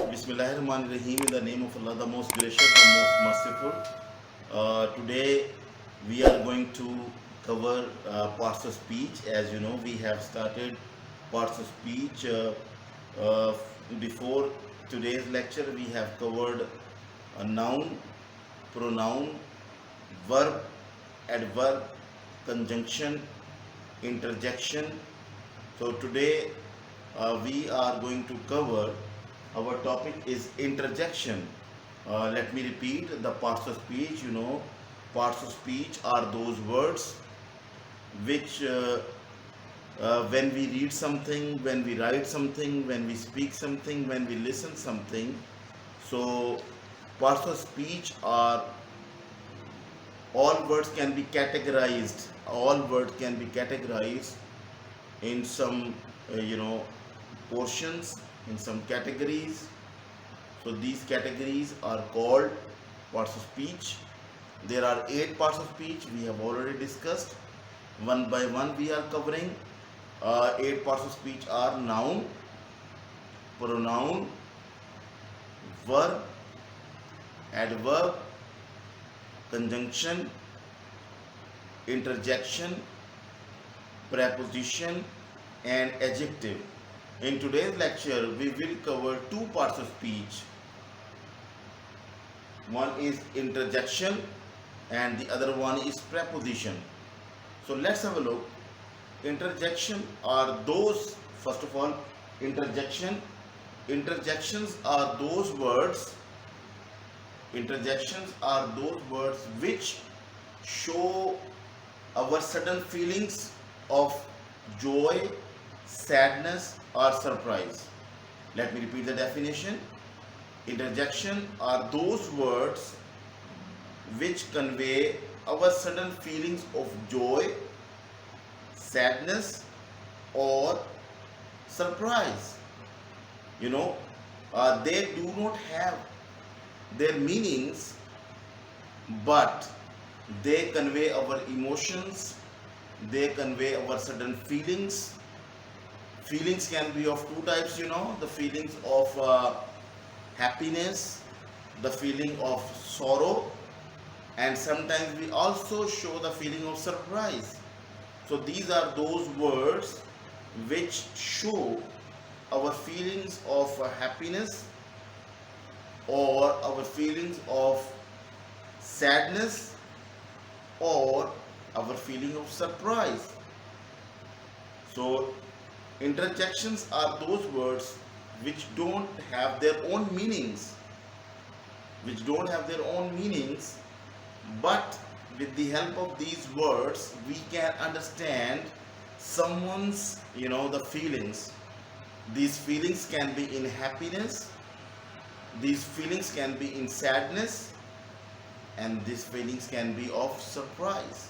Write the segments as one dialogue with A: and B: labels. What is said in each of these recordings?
A: Bismillahirrahmanirrahim. In the name of Allah, the most gracious, the most merciful. Today we are going to cover parts of speech. As you know, we have started parts of speech uh, before today's lecture. We have covered a noun, pronoun, verb, adverb, conjunction, interjection. So today we are going to cover, our topic is interjection. Let me repeat the parts of speech. Parts of speech are those words which when we read something, when we write something, when we speak something, when we listen something. So parts of speech are, all words can be categorized, all words can be categorized in some portions, in some categories. So these categories are called parts of speech. There are 8 parts of speech we have already discussed. One by one we are covering. 8 parts of speech are noun, pronoun, verb, adverb, conjunction, interjection, preposition, and adjective. In today's lecture, we will cover 2 parts of speech. One is interjection and the other one is preposition. So let's have a look. Interjection are those, first of all, interjections are those words, which show our sudden feelings of joy, sadness, or surprise. Let me repeat the definition. Interjection are those words which convey our sudden feelings of joy, sadness, or surprise. They do not have their meanings, but they convey our emotions, they convey our sudden feelings. Feelings can be of 2 types, the feelings of happiness, the feeling of sorrow, and sometimes we also show the feeling of surprise. So these are those words which show our feelings of happiness or our feelings of sadness or our feeling of surprise. So interjections are those words which don't have their own meanings, but with the help of these words we can understand someone's, the feelings. These feelings can be in happiness, these feelings can be in sadness, and these feelings can be of surprise.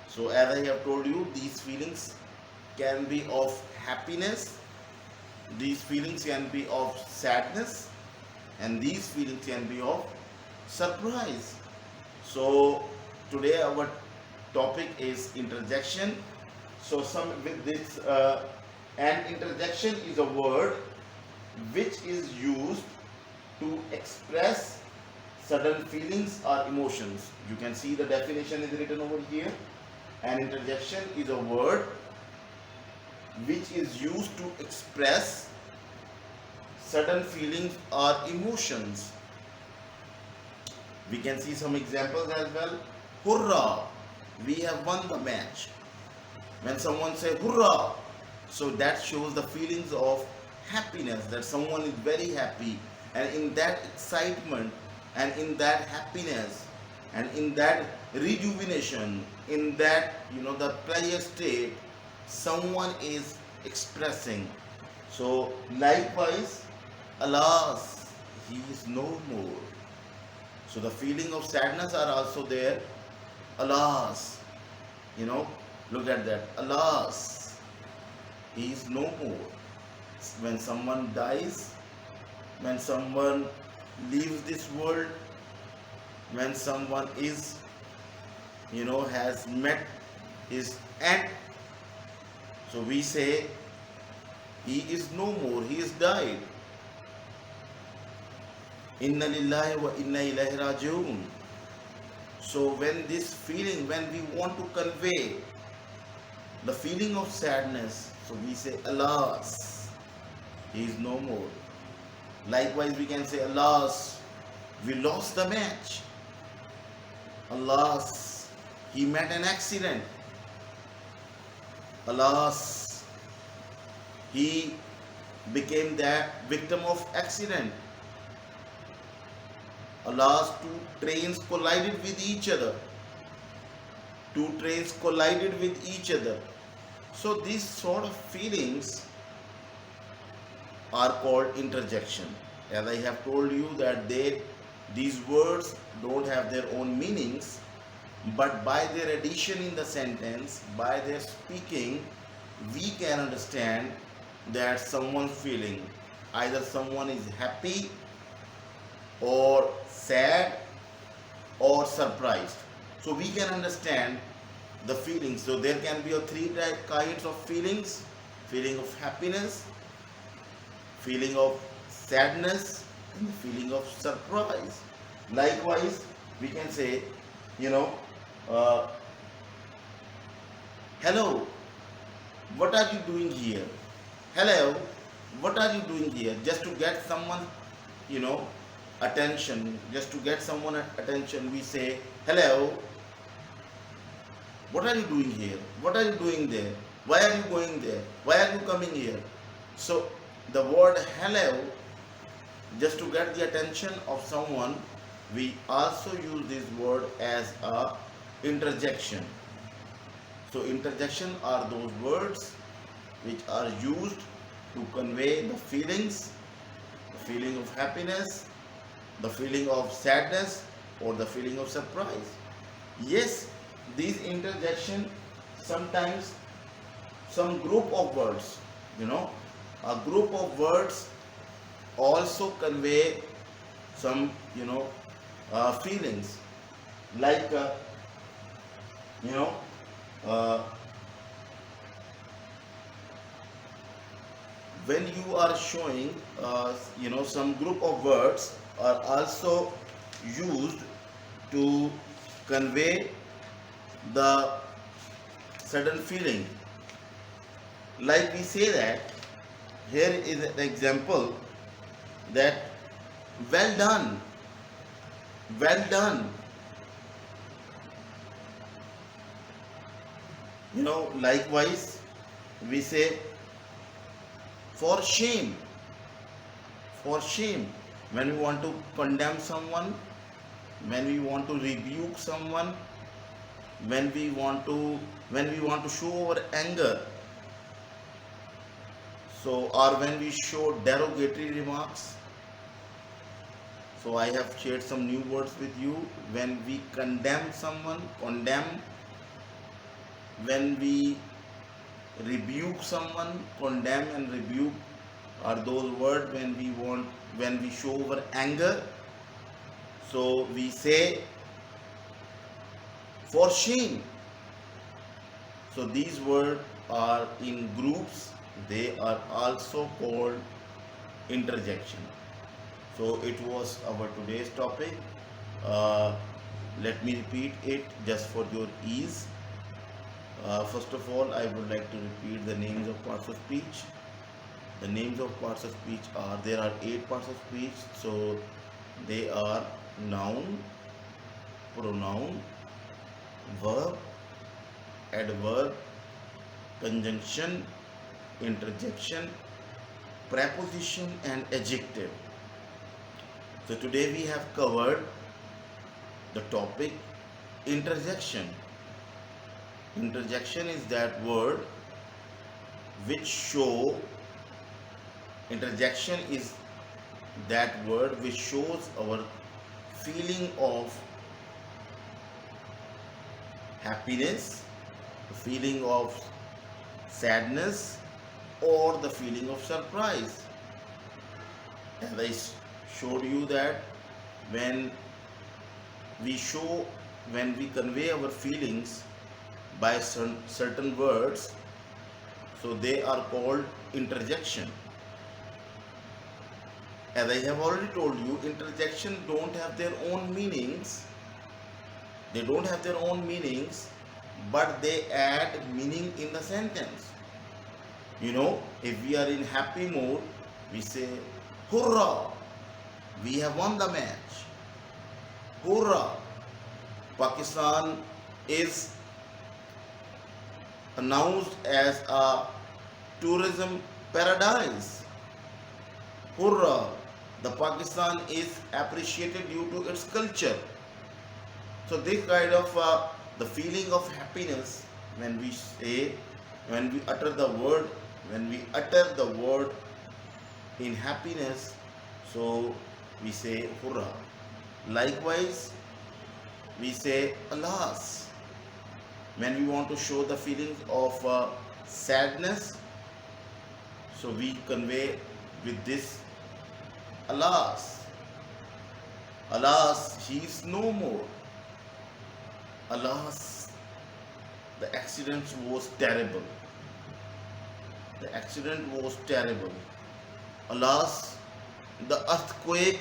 A: So as I have told you, these feelings can be of happiness, these feelings can be of sadness, and these feelings can be of surprise. So today our topic is interjection. So some with this an interjection is a word which is used to express sudden feelings or emotions. You can see the definition is written over here. An interjection is a word which is used to express sudden feelings or emotions. We can see some examples as well. Hurrah! We have won the match. When someone says hurrah, so that shows the feelings of happiness, that someone is very happy, and in that excitement and in that happiness and in that rejuvenation, in that the pleasure state, someone is expressing. So likewise, alas, he is no more. So the feeling of sadness are also there. Alas, look at that. Alas, he is no more. When someone dies, when someone leaves this world, when someone is, has met his end, so we say he is no more, he is died. Inna lillahi wa inna ilaihi rajiun. So when this feeling, when we want to convey the feeling of sadness, so we say, alas, he is no more. Likewise, we can say, alas, we lost the match. Alas, he met an accident. Alas, he became the victim of accident. Alas, two trains collided with each other. Two trains collided with each other. So these sort of feelings are called interjection. As I have told you that these words don't have their own meanings, but by their addition in the sentence, by their speaking, we can understand that someone's feeling, either someone is happy or sad or surprised. So we can understand the feelings. So there can be three kinds of feelings: feeling of happiness, feeling of sadness, and the feeling of surprise. Likewise, we can say, you know, uh, hello, what are you doing here? Hello, what are you doing here? Just to get someone, you know, attention, just to get someone attention, we say, hello, what are you doing here? What are you doing there? Why are you going there? Why are you coming here? So the word hello, just to get the attention of someone, we also use this word as a interjection. So interjection are those words which are used to convey the feelings, the feeling of happiness, the feeling of sadness, or the feeling of surprise. Yes, these interjection, sometimes some group of words, a group of words also convey some, feelings, like, you know, uh, when you are showing, some group of words are also used to convey the certain feeling. Like we say that, here is an example, that well done, well done. Likewise, we say for shame, for shame. When we want to condemn someone, when we want to rebuke someone, when we want to show our anger, so, or when we show derogatory remarks. So I have shared some new words with you. When we condemn someone, condemn. When we rebuke someone, condemn and rebuke are those words when we show our anger. So we say for shame. So these words are in groups. They are also called interjection. So it was our today's topic. Let me repeat it just for your ease. First of all, I would like to repeat the names of parts of speech. The names of parts of speech are, there are 8 parts of speech. So they are noun, pronoun, verb, adverb, conjunction, interjection, preposition and adjective. So today we have covered the topic interjection. Interjection is that word which show, interjection is that word which shows our feeling of happiness, the feeling of sadness, or the feeling of surprise. As I showed you that when we convey our feelings by certain words, so they are called interjection. As I have already told you, interjection don't have their own meanings. They don't have their own meanings, but they add meaning in the sentence. If we are in happy mood, we say, "Hurrah! We have won the match. Hurrah! Pakistan is announced as a tourism paradise. Hurrah! The Pakistan is appreciated due to its culture." So this kind of the feeling of happiness when we say, when we utter the word, when we utter the word in happiness, so we say hurrah. Likewise, we say alas when we want to show the feelings of sadness. So we convey with this alas. Alas, he is no more. Alas, the accident was terrible. The accident was terrible. Alas, the earthquake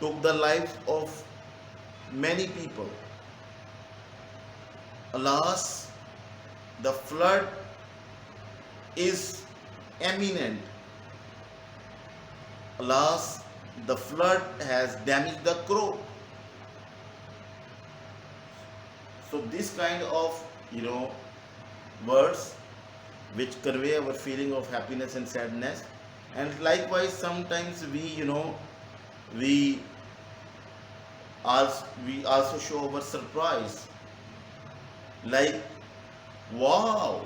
A: took the lives of many people. Alas, the flood is imminent. Alas, the flood has damaged the crop. So this kind of words which convey our feeling of happiness and sadness. And likewise, sometimes we also show our surprise, like, wow,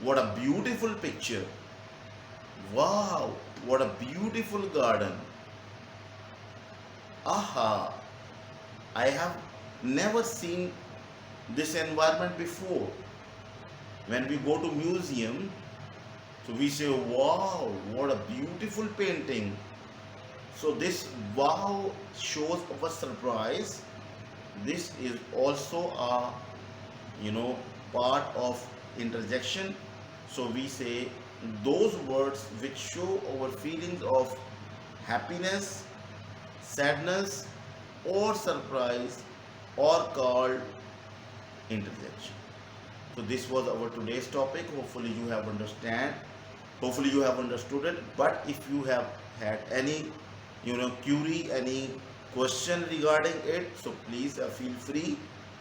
A: what a beautiful picture. Wow, what a beautiful garden. Aha, I have never seen this environment before. When we go to museum, so we say, wow, what a beautiful painting. So this wow shows our surprise. This is also a part of interjection. So we say those words which show our feelings of happiness, sadness, or surprise are called interjection. So this was our today's topic. Hopefully you have understood it. But if you have had any query, any question regarding it, so please feel free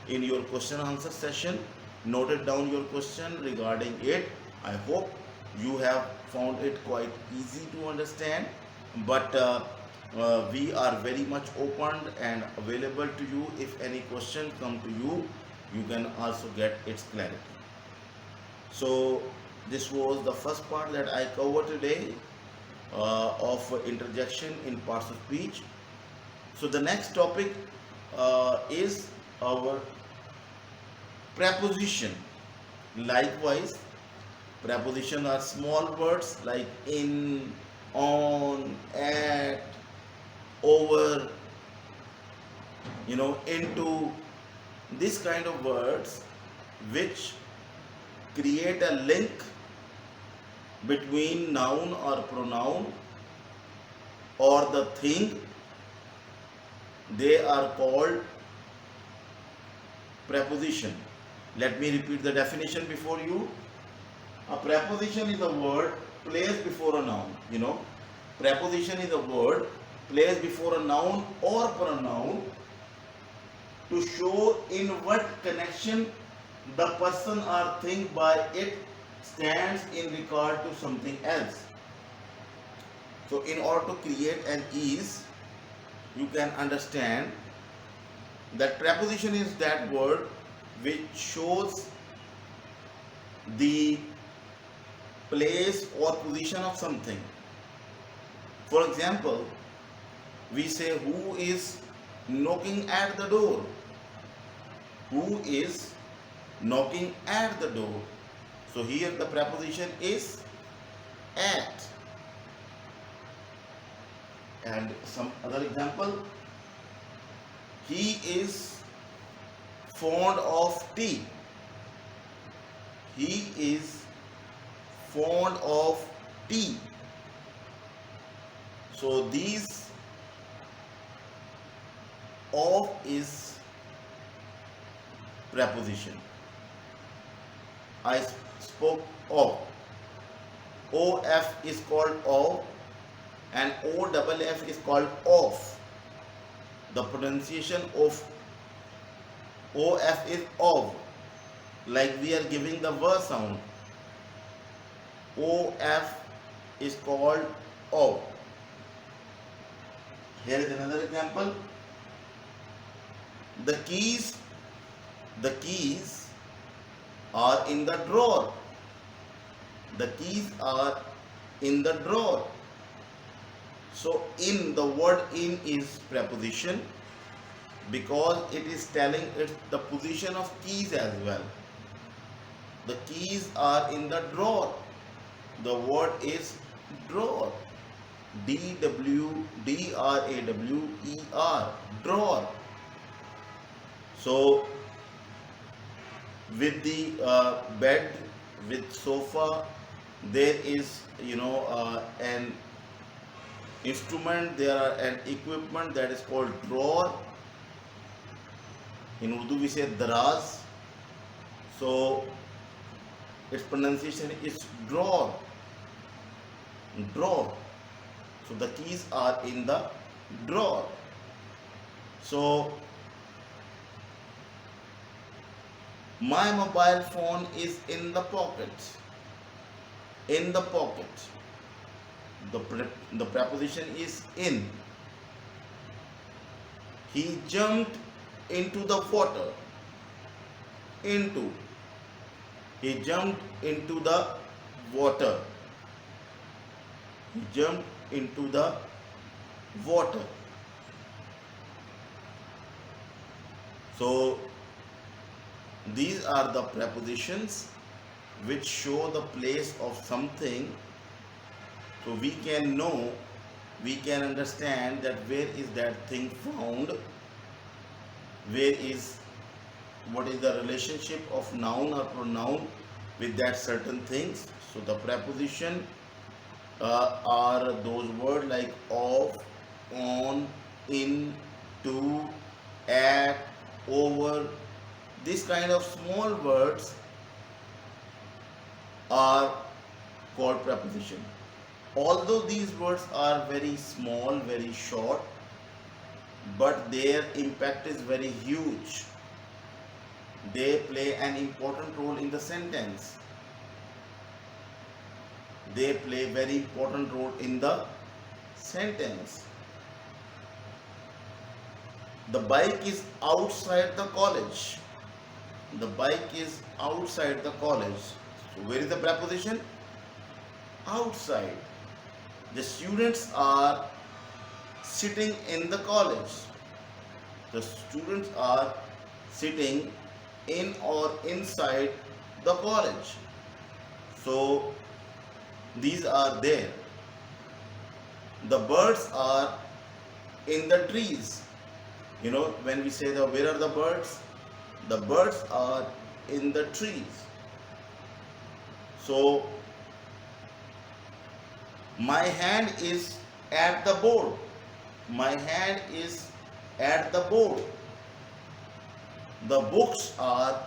A: in your question answer session. Noted down your question regarding it. I hope you have found it quite easy to understand. But we are very much open and available to you. If any question come to you, you can also get its clarity. So this was the first part that I covered today of interjection in parts of speech. So the next topic is our preposition. Likewise, preposition are small words like in, on, at, over, into, this kind of words which create a link between noun or pronoun or the thing. They are called preposition. Let me repeat the definition before you. A preposition is a word placed before a noun. Preposition is a word placed before a noun or pronoun to show in what connection the person or thing by it stands in regard to something else. So in order to create an ease, you can understand that preposition is that word which shows the place or position of something. For example, we say, who is knocking at the door? Who is knocking at the door? So here the preposition is at. And some other example, he is fond of tea. He is fond of tea. So these of is preposition. I spoke of. Of is called of and off is called off. The pronunciation of of is of, like we are giving the v sound. Of is called of. Here is another example. The keys are in the drawer. The keys are in the drawer. So in, the word in is preposition because it is telling it the position of keys as well. The keys are in the drawer. The word is drawer. DWDRAWER, drawer. So with the bed, with sofa, there is an instrument, there are an equipment that is called drawer. In Urdu we say daraz. So its pronunciation is drawer. Drawer. So the keys are in the drawer. So my mobile phone is in the pocket. In the pocket. The preposition is in. He jumped into the water. Into. He jumped into the water. He jumped into the water. So these are the prepositions which show the place of something. So we can know, we can understand that where is that thing found, what is the relationship of noun or pronoun with that certain things. So the preposition are those words like of, on, in, to, at, over. This kind of small words are called preposition. Although these words are very small, very short, but their impact is very huge. They play an important role in the sentence. They play very important role in the sentence. The bike is outside the college. The bike is outside the college. So where is the preposition? Outside. The students are sitting in the college. The students are sitting in or inside the college. So these are there. The birds are in the trees. When we say where are the birds are in the trees. So my hand is at the board. My hand is at the board. The books are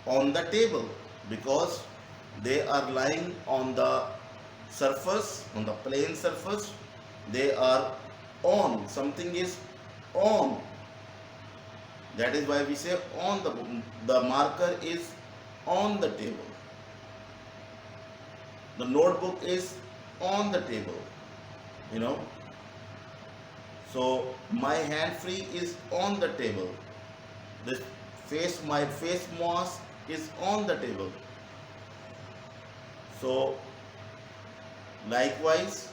A: on the table because they are lying on the surface, on the plain surface. They are on. Something is on. That is why we say on the book. The marker is on the table. The notebook is on the table. So my hand free is on the table. My face mask is on the table. So likewise,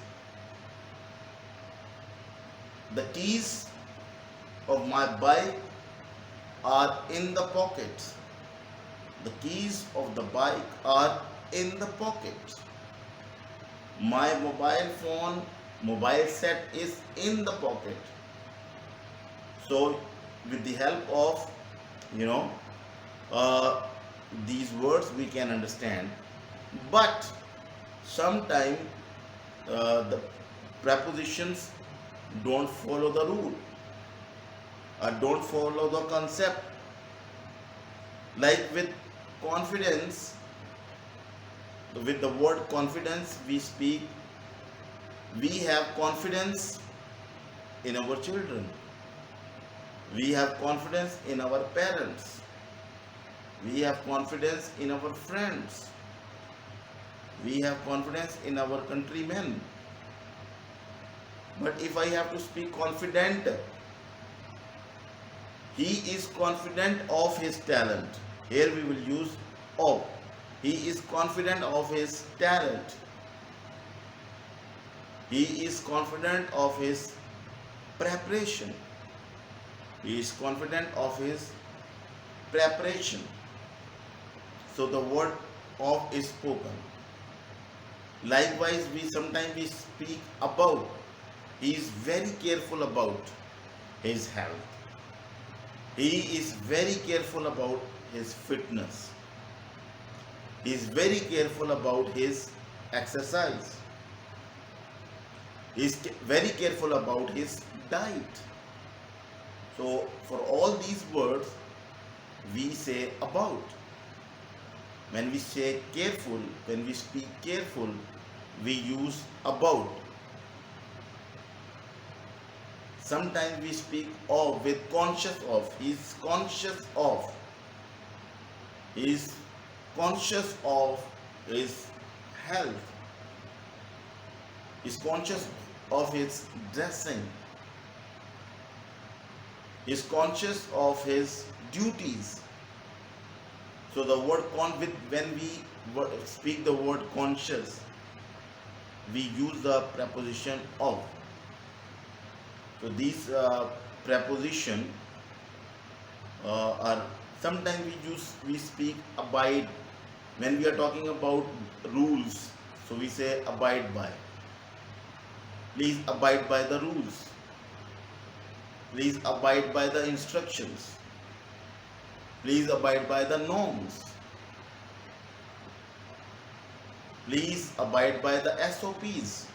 A: the keys of my bike are in the pocket. The keys of the bike are in the pocket. My mobile set is in the pocket. So with the help of these words we can understand. But sometime the prepositions don't follow the rule or don't follow the concept. Like with confidence, with the word confidence, we speak, we have confidence in our children, we have confidence in our parents, we have confidence in our friends, we have confidence in our countrymen. But if I have to speak confident, he is confident of his talent. Here we will use of. He is confident of his talent. He is confident of his preparation. He is confident of his preparation. So the word of is spoken. Likewise, sometimes we speak about. He is very careful about his health. He is very careful about his fitness. He is very careful about his exercise. He is very careful about his diet. So for all these words, we say about. When we say careful, when we speak careful, we use about. Sometimes we speak of with conscious of. He is conscious of. He is conscious of his health. He is conscious of his dressing. He is conscious of his duties. So the word when we speak the word conscious, we use the preposition of. So these preposition are sometimes we speak abide when we are talking about rules. So we say abide by. Please abide by the rules. Please abide by the instructions. Please abide by the norms. Please abide by the SOPs.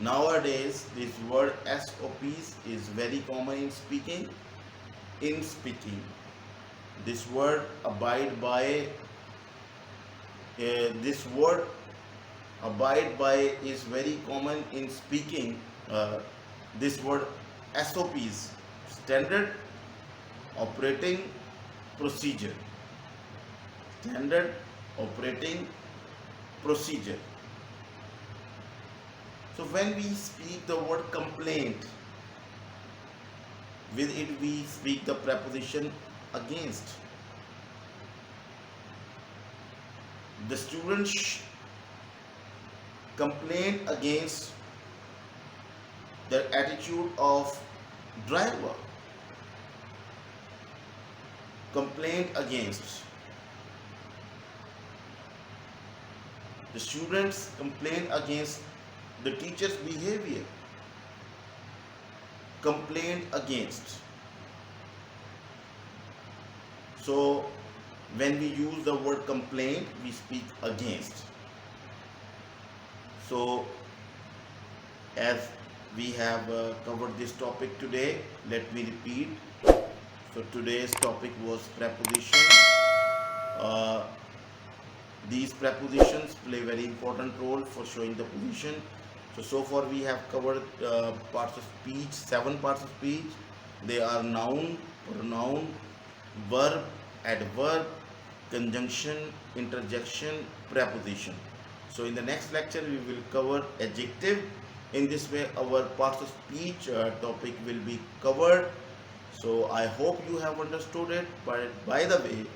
A: Nowadays, this word SOPs is very common in speaking. This word abide by, is very common in speaking. This word SOPs, standard operating procedure. Standard operating procedure. So when we speak the word complaint, with it we speak the preposition against. The students complain against the attitude of driver. Complaint against. The students complain against the teacher's behavior. Complained against. So when we use the word complaint, we speak against. So as we have covered this topic today, let me repeat. So today's topic was preposition. These prepositions play very important role for showing the position. So far we have covered parts of speech, 7 parts of speech. They are noun, pronoun, verb, adverb, conjunction, interjection, preposition. So in the next lecture we will cover adjective. In this way our parts of speech topic will be covered. So I hope you have understood it. But by the way,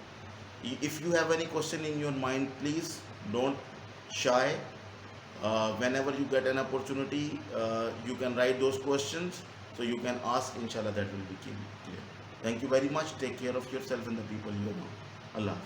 A: if you have any question in your mind, please don't shy. Whenever you get an opportunity, you can write those questions. So you can ask, inshallah, that will be clear. Thank you very much. Take care of yourself and the people you know. Allah.